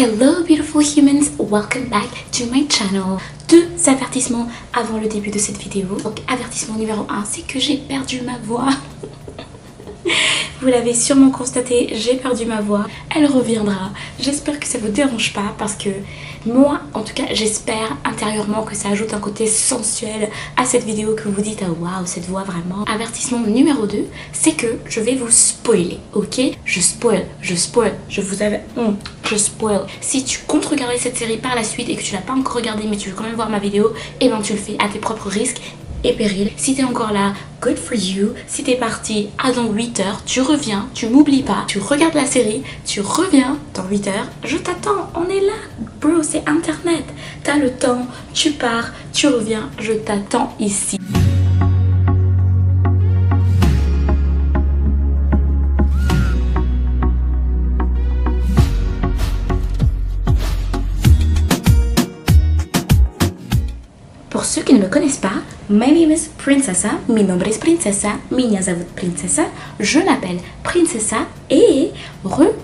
Hello beautiful humans, welcome back to my channel. Deux avertissements avant le début de cette vidéo. Donc avertissement numéro 1, c'est que j'ai perdu ma voix. Vous l'avez sûrement constaté, j'ai perdu ma voix. Elle reviendra. J'espère que ça vous dérange pas parce que moi, en tout cas, j'espère intérieurement que ça ajoute un côté sensuel à cette vidéo, que vous vous dites, ah waouh, cette voix vraiment. Avertissement numéro 2, c'est que je vais vous spoiler, ok? Je spoil, je vous avais... je spoil. Si tu comptes regarder cette série par la suite et que tu l'as pas encore regardée mais tu veux quand même voir ma vidéo, et ben tu le fais à tes propres risques et périls. Si t'es encore là, good for you. Si t'es parti à dans 8 heures, tu reviens, tu m'oublies pas, tu regardes la série, tu reviens dans 8 heures, je t'attends, on est là. Bro, c'est internet. T'as le temps, tu pars, tu reviens, je t'attends ici. Pour ceux qui ne me connaissent pas, my name is Princesa, mi nombre es Princesa, minha zovut Princesa, je m'appelle Princesa et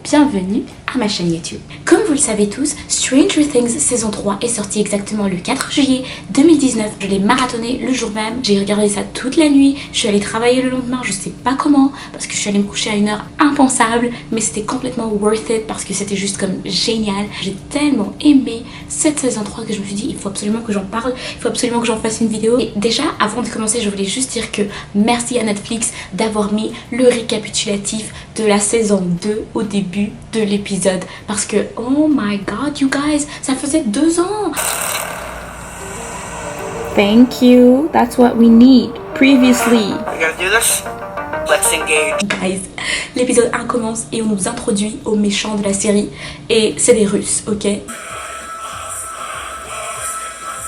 bienvenue à ma chaîne YouTube. Comme vous le savez tous, Stranger Things saison 3 est sortie exactement le 4 juillet 2019. Je l'ai marathonné le jour même, j'ai regardé ça toute la nuit, je suis allée travailler le lendemain, je sais pas comment, parce que je suis allée me coucher à une heure impensable, mais c'était complètement worth it parce que c'était juste comme génial. J'ai tellement aimé cette saison 3 que je me suis dit, il faut absolument que j'en parle, il faut absolument que j'en fasse une vidéo. Et déjà, avant de commencer, je voulais juste dire que merci à Netflix d'avoir mis le récapitulatif de la saison 2 au début de l'épisode, parce que oh my god you guys, ça faisait 2 ans. Thank you, that's what we need. Previously. We gotta do this? Let's engage. Guys, l'épisode 1 commence et on nous introduit aux méchants de la série et c'est des Russes, ok?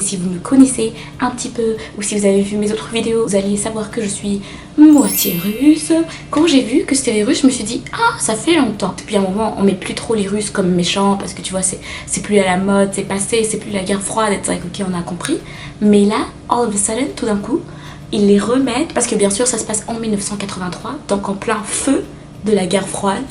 Si vous me connaissez un petit peu ou si vous avez vu mes autres vidéos, vous allez savoir que je suis moitié russe. Quand j'ai vu que c'était les Russes, je me suis dit, ah, ça fait longtemps. Depuis un moment, on met plus trop les Russes comme méchants parce que tu vois, c'est plus à la mode, c'est passé, c'est plus la guerre froide, et like, ok, on a compris. Mais là, all of a sudden, tout d'un coup, ils les remettent parce que bien sûr, ça se passe en 1983, donc en plein feu de la guerre froide.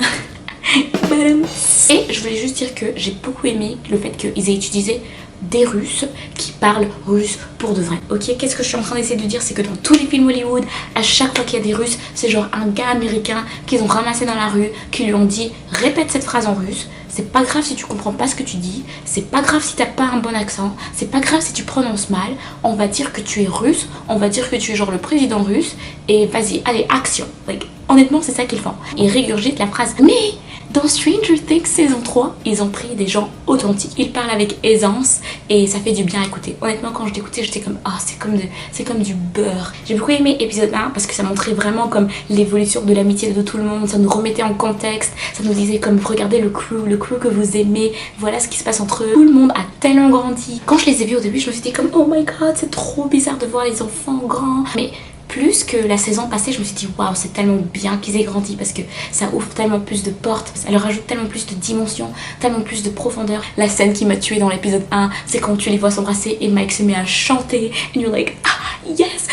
Et je voulais juste dire que j'ai beaucoup aimé le fait qu'ils aient utilisé des Russes qui parlent russe pour de vrai. Ok, qu'est-ce que je suis en train d'essayer de dire, c'est que dans tous les films Hollywood, à chaque fois qu'il y a des Russes, c'est genre un gars américain qu'ils ont ramassé dans la rue, qui lui ont dit répète cette phrase en russe. C'est pas grave si tu comprends pas ce que tu dis, c'est pas grave si t'as pas un bon accent, c'est pas grave si tu prononces mal, on va dire que tu es russe, on va dire que tu es genre le président russe, et vas-y, allez, action. Like, honnêtement, c'est ça qu'ils font. Ils régurgitent la phrase. Mais dans Stranger Things saison 3, ils ont pris des gens authentiques. Ils parlent avec aisance et ça fait du bien à écouter. Honnêtement, quand je l'écoutais, j'étais comme, ah, c'est comme du beurre. J'ai beaucoup aimé épisode 1 parce que ça montrait vraiment comme l'évolution de l'amitié de tout le monde. Ça nous remettait en contexte. Ça nous disait comme, regardez le crew que vous aimez. Voilà ce qui se passe entre eux. Tout le monde a tellement grandi. Quand je les ai vus au début, je me suis dit comme, oh my god, c'est trop bizarre de voir les enfants grands. Mais plus que la saison passée, je me suis dit waouh, c'est tellement bien qu'ils aient grandi parce que ça ouvre tellement plus de portes, ça leur ajoute tellement plus de dimensions, tellement plus de profondeur. La scène qui m'a tuée dans l'épisode 1, c'est quand tu les vois s'embrasser et Mike se met à chanter and you're like, ah yes.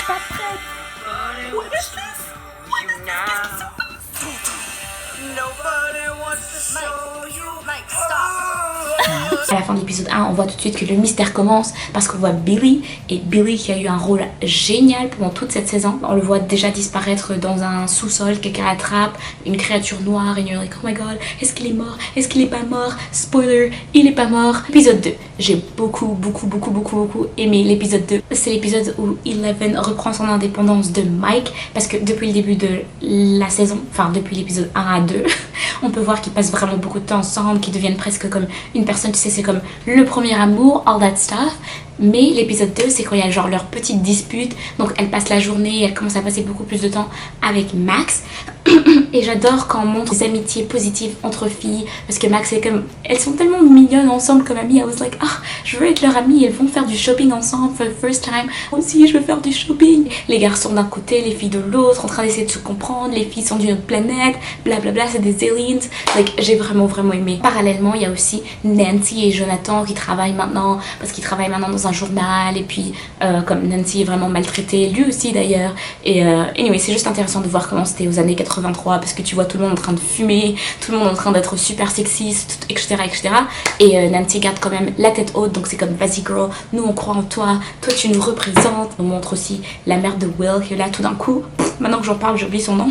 What is this? What is this? Nobody wants to show you. Mike, stop. À la fin de l'épisode 1, on voit tout de suite que le mystère commence parce qu'on voit Billy, et Billy qui a eu un rôle génial pendant toute cette saison. On le voit déjà disparaître dans un sous-sol, quelqu'un attrape une créature noire et you're like, oh my god, est-ce qu'il est mort? Est-ce qu'il est pas mort? Spoiler, il est pas mort. Épisode 2, j'ai beaucoup aimé l'épisode 2. C'est l'épisode où Eleven reprend son indépendance de Mike parce que depuis le début de la saison, enfin depuis l'épisode 1 à 2, on peut voir qu'ils passent vraiment beaucoup de temps ensemble, qu'ils deviennent presque comme une personne, tu sais, c'est comme le premier amour, all that stuff. Mais l'épisode 2, c'est quand il y a genre leur petite dispute, donc elle passe la journée, elle commence à passer beaucoup plus de temps avec Max. Et j'adore quand on montre des amitiés positives entre filles, parce que Max est comme, elles sont tellement mignonnes ensemble comme amies. I was like, ah, je veux être leur amie, elles vont faire du shopping ensemble for the first time. Moi aussi je veux faire du shopping. Les garçons d'un côté, les filles de l'autre, en train d'essayer de se comprendre, les filles sont d'une autre planète, blablabla, c'est des aliens. Like, j'ai vraiment aimé. Parallèlement, il y a aussi Nancy et Jonathan qui travaillent maintenant, parce qu'ils travaillent maintenant dans un journal, et puis comme Nancy est vraiment maltraitée, lui aussi d'ailleurs. Et anyway, c'est juste intéressant de voir comment c'était aux années 80 1983 parce que tu vois tout le monde en train de fumer, tout le monde en train d'être super sexiste, etc. etc. Et Nancy garde quand même la tête haute, donc c'est comme vas-y girl, nous on croit en toi, toi tu nous représentes. On montre aussi la mère de Will qui est là tout d'un coup, maintenant que j'en parle j'oublie son nom.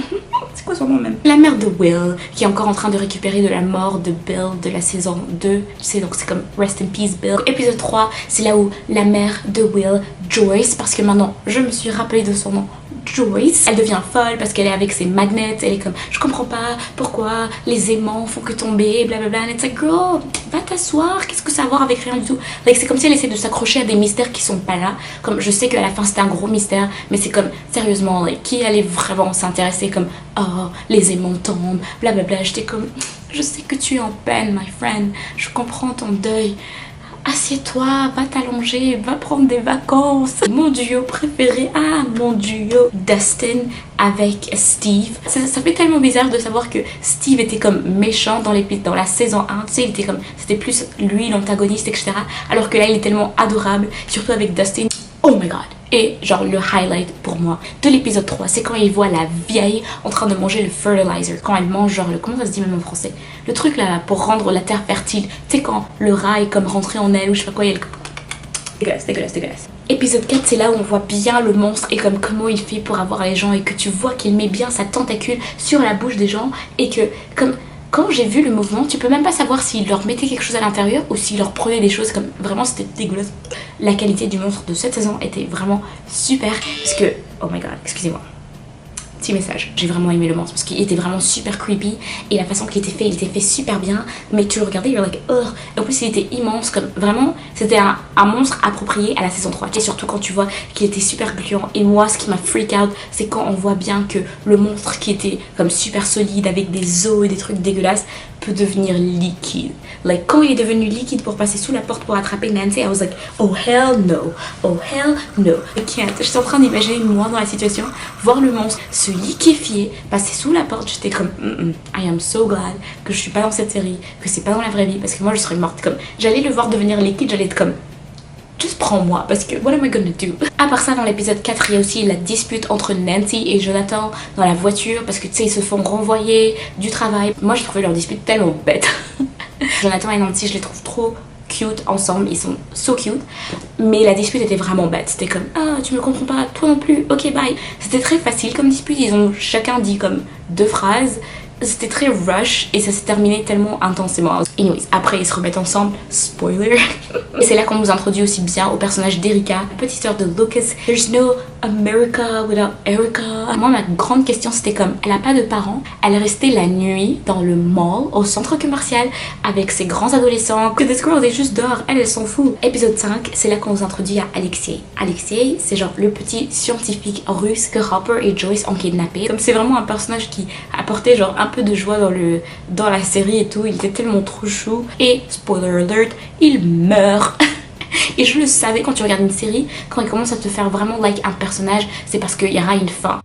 C'est quoi son nom même? La mère de Will qui est encore en train de récupérer de la mort de Bill de la saison 2, tu sais, donc c'est comme Rest in Peace Bill. Épisode 3, c'est là où la mère de Will, Joyce, parce que maintenant je me suis rappelé de son nom, Joyce, elle devient folle parce qu'elle est avec ses magnets, elle est comme je comprends pas pourquoi les aimants font que tomber, blablabla. And it's like girl, va t'asseoir, qu'est-ce que ça a à voir avec rien du tout. Like, c'est comme si elle essaie de s'accrocher à des mystères qui sont pas là. Comme je sais qu'à la fin c'était un gros mystère, mais c'est comme sérieusement, like, qui allait vraiment s'intéresser comme oh les aimants tombent, blablabla. J'étais comme je sais que tu es en peine, my friend, je comprends ton deuil. Assieds-toi, va t'allonger, va prendre des vacances. Mon duo préféré, mon duo Dustin avec Steve. Ça fait tellement bizarre de savoir que Steve était comme méchant dans la saison 1, tu sais, il était comme, c'était plus lui l'antagoniste, etc. Alors que là il est tellement adorable, surtout avec Dustin. Oh my god. Et genre le highlight pour moi de l'épisode 3, c'est quand il voit la vieille en train de manger le fertilizer. Quand elle mange genre comment ça se dit même en français, le truc là pour rendre la terre fertile. Tu sais quand le rat est comme rentré en elle ou je sais pas quoi, il y a le... Dégueulasse. Épisode 4, c'est là où on voit bien le monstre et comme comment il fait pour avoir les gens et que tu vois qu'il met bien sa tentacule sur la bouche des gens et que comme... Quand j'ai vu le mouvement, tu peux même pas savoir s'il leur mettait quelque chose à l'intérieur ou s'il leur prenait des choses comme... Vraiment, c'était dégueulasse. La qualité du monstre de cette saison était vraiment super parce que... Oh my god, excusez-moi. Petit message, j'ai vraiment aimé le monstre parce qu'il était vraiment super creepy et la façon qu'il était fait super bien, mais tu le regardais, you're like ugh. Et en plus il était immense, comme vraiment c'était un monstre approprié à la saison 3, et surtout quand tu vois qu'il était super gluant. Et moi ce qui m'a freak out, c'est quand on voit bien que le monstre qui était comme super solide avec des os et des trucs dégueulasses peut devenir liquide. Like quand il est devenu liquide pour passer sous la porte pour attraper Nancy, I was like oh hell no, oh hell no, I can't. Je suis en train d'imaginer moi dans la situation, voir le monstre se liquéfier, passer sous la porte. J'étais comme I am so glad que je suis pas dans cette série, que c'est pas dans la vraie vie, parce que moi je serais morte. Comme j'allais le voir devenir liquide, j'allais être comme juste prends-moi parce que what am I gonna do. À part ça, dans l'épisode 4 il y a aussi la dispute entre Nancy et Jonathan dans la voiture parce que tu sais ils se font renvoyer du travail. Moi j'ai trouvé leur dispute tellement bête. Jonathan et Nancy je les trouve trop cute ensemble, ils sont so cute, mais la dispute était vraiment bête. C'était comme ah tu me comprends pas, toi non plus, ok bye. C'était très facile comme dispute, ils ont chacun dit comme 2 phrases. C'était très rush et ça s'est terminé tellement intensément. Anyways, après ils se remettent ensemble, spoiler. Et c'est là qu'on nous introduit aussi bien au personnage d'Erika, petite sœur de Lucas. There's no America without Erica. Moi ma grande question c'était comme, elle a pas de parents, elle est restée la nuit dans le mall, au centre commercial, avec ses grands adolescents, que this girl est juste dehors, elle s'en fout. Épisode 5, c'est là qu'on nous introduit à Alexei. Alexei, c'est genre le petit scientifique russe que Hopper et Joyce ont kidnappé. Comme c'est vraiment un personnage qui apportait genre un peu de joie dans la série et tout, il était tellement trop chou. Et spoiler alert, il meurt. Et je le savais, quand tu regardes une série, quand il commence à te faire vraiment like un personnage, c'est parce qu'il y aura une fin.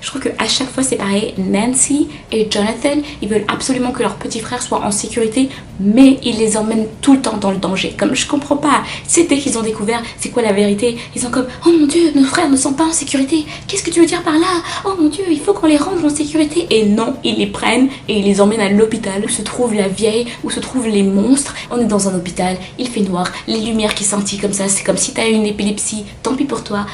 Je trouve qu'à chaque fois c'est pareil, Nancy et Jonathan, ils veulent absolument que leur petit frère soit en sécurité, mais ils les emmènent tout le temps dans le danger. Comme je comprends pas, c'est dès qu'ils ont découvert c'est quoi la vérité, ils sont comme oh mon dieu, nos frères ne sont pas en sécurité, qu'est-ce que tu veux dire par là? Oh mon dieu, il faut qu'on les rende en sécurité. Et non, ils les prennent et ils les emmènent à l'hôpital où se trouve la vieille, où se trouvent les monstres. On est dans un hôpital, il fait noir, les lumières qui scintillent comme ça, c'est comme si t'as eu une épilepsie, tant pis pour toi.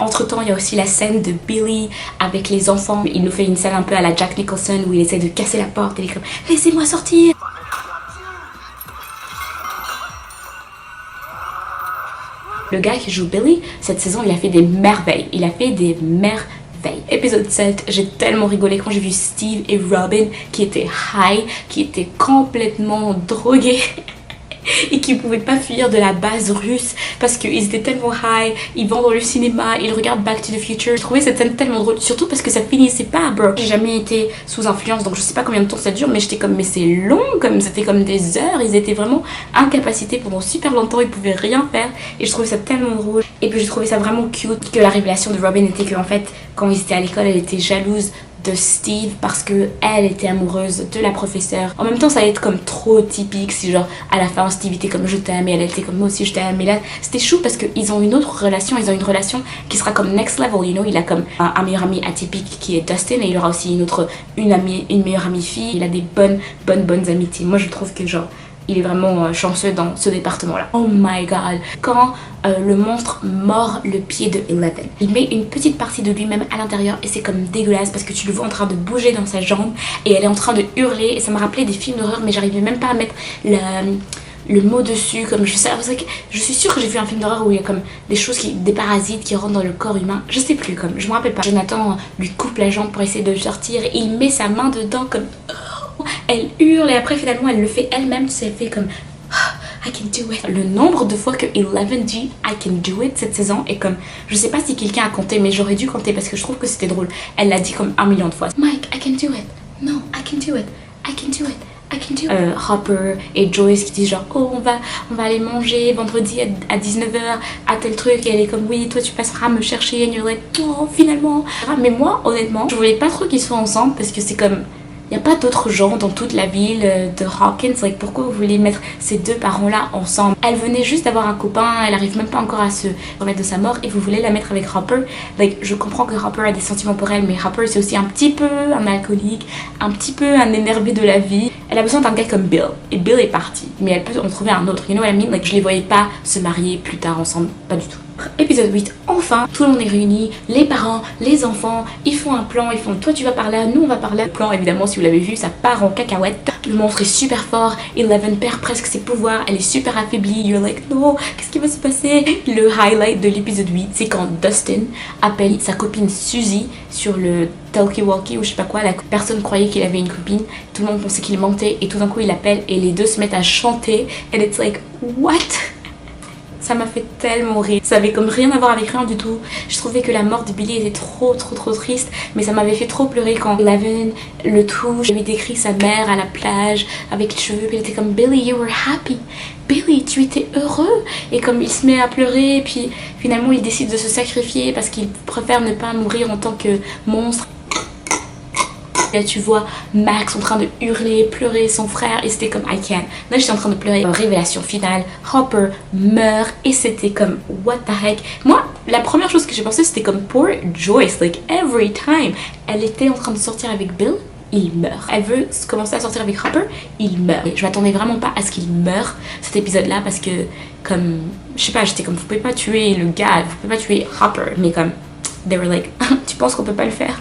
Entre temps il y a aussi la scène de Billy avec les enfants. Il nous fait une scène un peu à la Jack Nicholson où il essaie de casser la porte et il est comme laissez-moi sortir. Le gars qui joue Billy, cette saison il a fait des merveilles. Il a fait des merveilles. Épisode 7, j'ai tellement rigolé quand j'ai vu Steve et Robin qui étaient high, qui étaient complètement drogués et qui pouvaient pas fuir de la base russe parce qu'ils étaient tellement high, ils vont dans le cinéma, ils regardent Back to the Future. Je trouvais cette scène tellement drôle, surtout parce que ça finissait pas, bro. J'ai jamais été sous influence, donc je sais pas combien de temps ça dure, mais j'étais comme mais c'est long, comme c'était comme des heures, ils étaient vraiment incapacités pendant super longtemps, ils pouvaient rien faire et je trouvais ça tellement drôle. Et puis j'ai trouvé ça vraiment cute que la révélation de Robin était que en fait quand ils étaient à l'école elle était jalouse de Steve parce que elle était amoureuse de la professeure. En même temps ça allait être comme trop typique si genre à la fin Steve était comme je t'aime et elle était comme moi aussi je t'aime, mais là c'était chou parce qu'ils ont une autre relation, ils ont une relation qui sera comme next level, you know. Il a comme un meilleur ami atypique qui est Dustin et il aura aussi une meilleure amie fille. Il a des bonnes amitiés. Moi je trouve que genre il est vraiment chanceux dans ce département là. Oh my god, quand le monstre mord le pied de Eleven, il met une petite partie de lui-même à l'intérieur et c'est comme dégueulasse parce que tu le vois en train de bouger dans sa jambe et elle est en train de hurler et ça me rappelait des films d'horreur mais j'arrivais même pas à mettre le mot dessus. Comme je suis sûre que j'ai vu un film d'horreur où il y a comme des parasites qui rentrent dans le corps humain, je sais plus, comme je me rappelle pas. Jonathan lui coupe la jambe pour essayer de le sortir et il met sa main dedans comme elle hurle et après finalement elle le fait elle-même, tu sais, elle fait comme I can do it. Le nombre de fois que Eleven dit I can do it cette saison est comme, je sais pas si quelqu'un a compté mais j'aurais dû compter parce que je trouve que c'était drôle. Elle l'a dit comme 1 million de fois. Mike, I can do it. No, I can do it. I can do it. I can do it. Hopper et Joyce qui disent genre oh on va aller manger vendredi à 19h à tel truc et elle est comme oui toi tu passeras me chercher and you're like oh finalement. Mais moi honnêtement je voulais pas trop qu'ils soient ensemble parce que c'est comme il n'y a pas d'autres gens dans toute la ville de Hawkins, like, pourquoi vous voulez mettre ces deux parents là ensemble? Elle venait juste d'avoir un copain, elle arrive même pas encore à se remettre de sa mort et vous voulez la mettre avec Hopper. Like, je comprends que Hopper a des sentiments pour elle mais Hopper c'est aussi un petit peu un alcoolique, un petit peu un énervé de la vie. Elle a besoin d'un gars comme Bill et Bill est parti mais elle peut en trouver un autre, you know what I mean? Like, je les voyais pas se marier plus tard ensemble, pas du tout. Épisode 8, enfin tout le monde est réuni, les parents, les enfants, ils font un plan, ils font toi tu vas par là, nous on va par là. Le plan évidemment si vous l'avez vu ça part en cacahuète, le monstre est super fort, Eleven perd presque ses pouvoirs, elle est super affaiblie, you're like non qu'est-ce qui va se passer? Le highlight de l'épisode 8 c'est quand Dustin appelle sa copine Suzy sur le talkie-walkie ou je sais pas quoi, la personne croyait qu'il avait une copine, tout le monde pensait qu'il mentait et tout d'un coup il appelle et les deux se mettent à chanter and it's like what? Ça m'a fait tellement rire. Ça avait comme rien à voir avec rien du tout. Je trouvais que la mort de Billy était trop triste. Mais ça m'avait fait trop pleurer quand Eleven le touche. Il lui décrit sa mère à la plage avec les cheveux. Puis il était comme Billy, you were happy. Billy, tu étais heureux. Et comme il se met à pleurer. Puis finalement il décide de se sacrifier parce qu'il préfère ne pas mourir en tant que monstre. Là tu vois Max en train de hurler, pleurer son frère et c'était comme I can't. Là j'étais en train de pleurer. Révélation finale, Hopper meurt et c'était comme what the heck. Moi la première chose que j'ai pensé c'était comme poor Joyce, like every time elle était en train de sortir avec Bill, il meurt. Elle veut commencer à sortir avec Hopper, il meurt. Et je m'attendais vraiment pas à ce qu'il meure cet épisode là parce que comme je sais pas, j'étais comme vous pouvez pas tuer le gars, vous pouvez pas tuer Hopper, mais comme they were like tu penses qu'on peut pas le faire?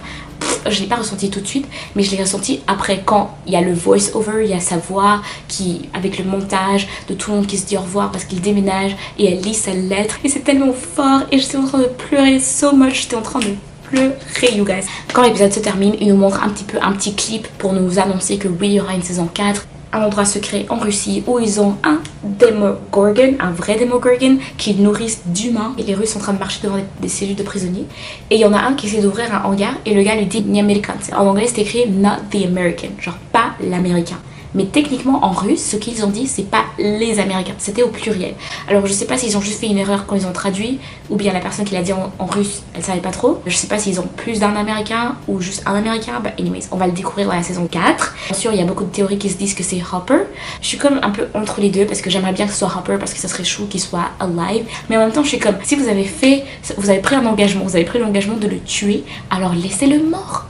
Je l'ai pas ressenti tout de suite mais je l'ai ressenti après quand il y a le voice over, il y a sa voix qui avec le montage de tout le monde qui se dit au revoir parce qu'il déménage et elle lit sa lettre et c'est tellement fort et j'étais en train de pleurer so much, j'étais en train de pleurer you guys. Quand l'épisode se termine il nous montre un petit clip pour nous annoncer que oui il y aura une saison 4, un endroit secret en Russie où ils ont un Demogorgon, un vrai Demogorgon qui nourrissent d'humains et les Russes sont en train de marcher devant des cellules de prisonniers et il y en a un qui essaie d'ouvrir un hangar et le gars lui dit Ni American. En anglais c'est écrit Not the American, genre pas l'américain. Mais techniquement en russe ce qu'ils ont dit c'est pas les américains, c'était au pluriel. Alors je sais pas s'ils ont juste fait une erreur quand ils ont traduit ou bien la personne qui l'a dit en russe elle savait pas trop. Je sais pas s'ils ont plus d'un américain ou juste un américain, but anyways on va le découvrir dans la saison 4. Bien sûr il y a beaucoup de théories qui se disent que c'est Hopper. Je suis comme un peu entre les deux parce que j'aimerais bien que ce soit Hopper parce que ça serait chou qu'il soit alive. Mais en même temps je suis comme si vous avez pris un engagement, vous avez pris l'engagement de le tuer, alors laissez-le mort.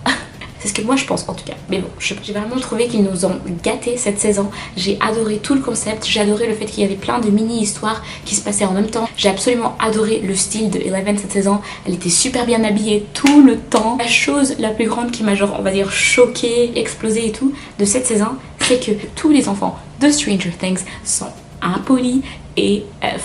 C'est ce que moi je pense en tout cas. Mais bon, j'ai vraiment trouvé qu'ils nous ont gâté cette saison. J'ai adoré tout le concept. J'ai adoré le fait qu'il y avait plein de mini-histoires qui se passaient en même temps. J'ai absolument adoré le style de Eleven cette saison. Elle était super bien habillée tout le temps. La chose la plus grande qui m'a genre on va dire choquée, explosée et tout de cette saison, c'est que tous les enfants de Stranger Things sont impolis et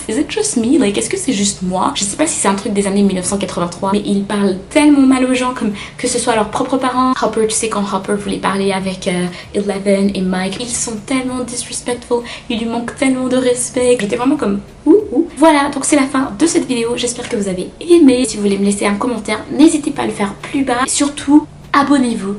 is it just me? Like, est-ce que c'est juste moi? Je sais pas si c'est un truc des années 1983 mais ils parlent tellement mal aux gens, comme que ce soit leurs propres parents. Hopper, tu sais quand Hopper voulait parler avec Eleven et Mike, ils sont tellement disrespectful, il lui manque tellement de respect. J'étais vraiment comme ouh. Voilà, donc c'est la fin de cette vidéo, j'espère que vous avez aimé. Si vous voulez me laisser un commentaire n'hésitez pas à le faire plus bas et surtout abonnez-vous